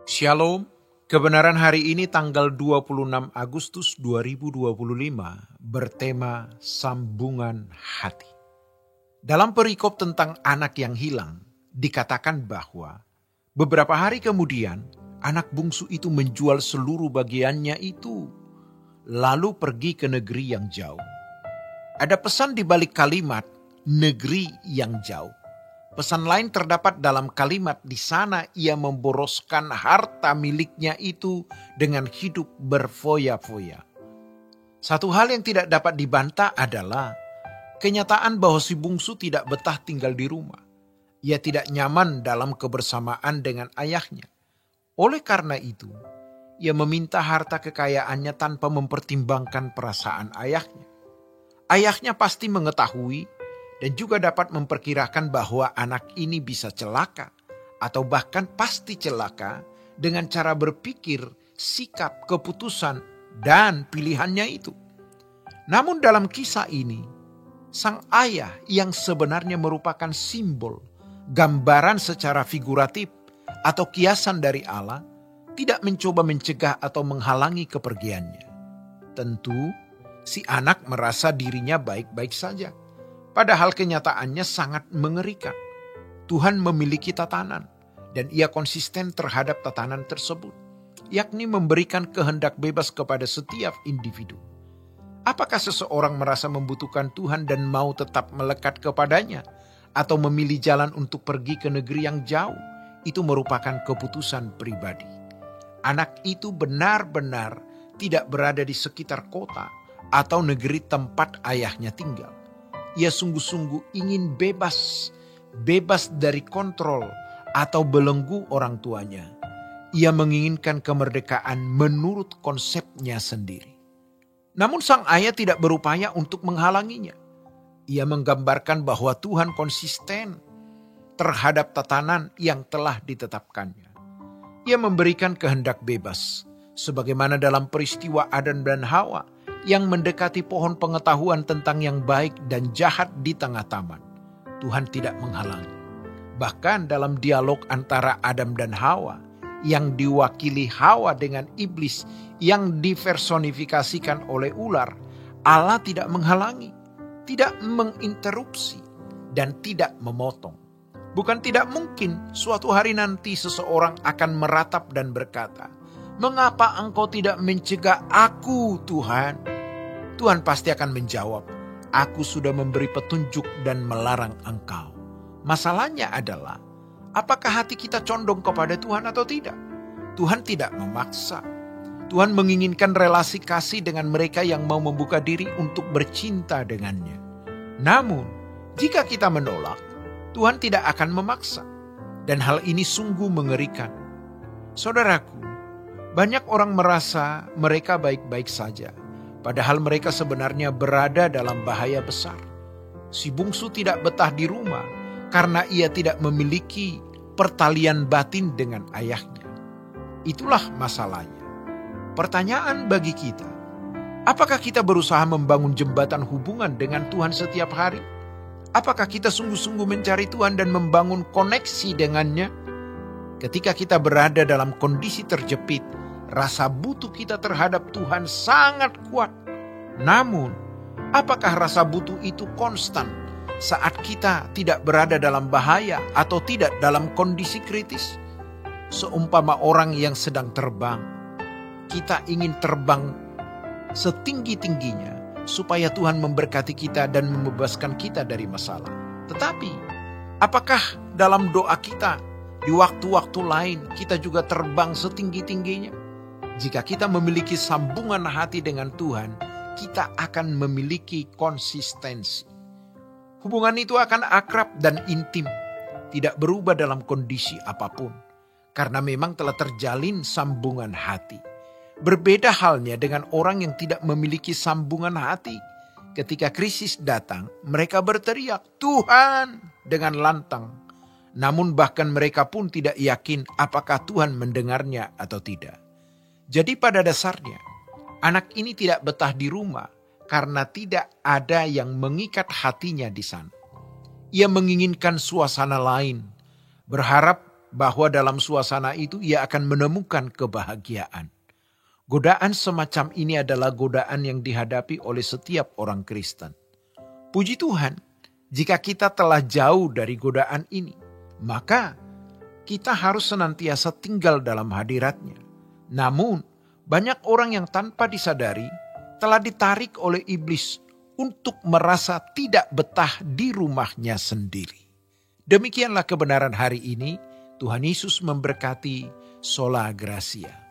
Shalom, kebenaran hari ini tanggal 26 Agustus 2025 bertema Sambungan Hati. Dalam perikop tentang anak yang hilang, dikatakan bahwa beberapa hari kemudian anak bungsu itu menjual seluruh bagiannya itu, lalu pergi ke negeri yang jauh. Ada pesan di balik kalimat negeri yang jauh. Pesan lain terdapat dalam kalimat di sana ia memboroskan harta miliknya itu dengan hidup berfoya-foya. Satu hal yang tidak dapat dibantah adalah kenyataan bahwa si bungsu tidak betah tinggal di rumah. Ia tidak nyaman dalam kebersamaan dengan ayahnya. Oleh karena itu, ia meminta harta kekayaannya tanpa mempertimbangkan perasaan ayahnya. Ayahnya pasti mengetahui dan juga dapat memperkirakan bahwa anak ini bisa celaka atau bahkan pasti celaka dengan cara berpikir, sikap, keputusan, dan pilihannya itu. Namun dalam kisah ini, sang ayah yang sebenarnya merupakan simbol, gambaran secara figuratif atau kiasan dari Allah, tidak mencoba mencegah atau menghalangi kepergiannya. Tentu, si anak merasa dirinya baik-baik saja. Padahal kenyataannya sangat mengerikan. Tuhan memiliki tatanan dan ia konsisten terhadap tatanan tersebut, yakni memberikan kehendak bebas kepada setiap individu. Apakah seseorang merasa membutuhkan Tuhan dan mau tetap melekat kepadanya atau memilih jalan untuk pergi ke negeri yang jauh? Itu merupakan keputusan pribadi. Anak itu benar-benar tidak berada di sekitar kota atau negeri tempat ayahnya tinggal. Ia sungguh-sungguh ingin bebas dari kontrol atau belenggu orang tuanya. Ia menginginkan kemerdekaan menurut konsepnya sendiri. Namun sang ayah tidak berupaya untuk menghalanginya. Ia menggambarkan bahwa Tuhan konsisten terhadap tatanan yang telah ditetapkannya. Ia memberikan kehendak bebas, sebagaimana dalam peristiwa Adam dan Hawa yang mendekati pohon pengetahuan tentang yang baik dan jahat di tengah taman. Tuhan tidak menghalangi. Bahkan dalam dialog antara Adam dan Hawa, yang diwakili Hawa dengan iblis yang dipersonifikasikan oleh ular, Allah tidak menghalangi, tidak menginterupsi, dan tidak memotong. Bukan tidak mungkin suatu hari nanti seseorang akan meratap dan berkata, "Mengapa engkau tidak mencegah aku, Tuhan?" Tuhan pasti akan menjawab, "Aku sudah memberi petunjuk dan melarang engkau." Masalahnya adalah, apakah hati kita condong kepada Tuhan atau tidak? Tuhan tidak memaksa. Tuhan menginginkan relasi kasih dengan mereka yang mau membuka diri untuk bercinta dengannya. Namun, jika kita menolak, Tuhan tidak akan memaksa. Dan hal ini sungguh mengerikan. Saudaraku, banyak orang merasa mereka baik-baik saja. Padahal mereka sebenarnya berada dalam bahaya besar. Si bungsu tidak betah di rumah karena ia tidak memiliki pertalian batin dengan ayahnya. Itulah masalahnya. Pertanyaan bagi kita, apakah kita berusaha membangun jembatan hubungan dengan Tuhan setiap hari? Apakah kita sungguh-sungguh mencari Tuhan dan membangun koneksi dengannya? Ketika kita berada dalam kondisi terjepit, rasa butuh kita terhadap Tuhan sangat kuat. Namun, apakah rasa butuh itu konstan saat kita tidak berada dalam bahaya atau tidak dalam kondisi kritis? Seumpama orang yang sedang terbang, kita ingin terbang setinggi-tingginya supaya Tuhan memberkati kita dan membebaskan kita dari masalah. Tetapi, apakah dalam doa kita di waktu-waktu lain kita juga terbang setinggi-tingginya? Jika kita memiliki sambungan hati dengan Tuhan, kita akan memiliki konsistensi. Hubungan itu akan akrab dan intim, tidak berubah dalam kondisi apapun, karena memang telah terjalin sambungan hati. Berbeda halnya dengan orang yang tidak memiliki sambungan hati. Ketika krisis datang, mereka berteriak, "Tuhan!" dengan lantang. Namun bahkan mereka pun tidak yakin apakah Tuhan mendengarnya atau tidak. Jadi pada dasarnya, anak ini tidak betah di rumah karena tidak ada yang mengikat hatinya di sana. Ia menginginkan suasana lain, berharap bahwa dalam suasana itu ia akan menemukan kebahagiaan. Godaan semacam ini adalah godaan yang dihadapi oleh setiap orang Kristen. Puji Tuhan, jika kita telah jauh dari godaan ini, maka kita harus senantiasa tinggal dalam hadirat-Nya. Namun, banyak orang yang tanpa disadari telah ditarik oleh iblis untuk merasa tidak betah di rumahnya sendiri. Demikianlah kebenaran hari ini. Tuhan Yesus memberkati. Sola Gracia.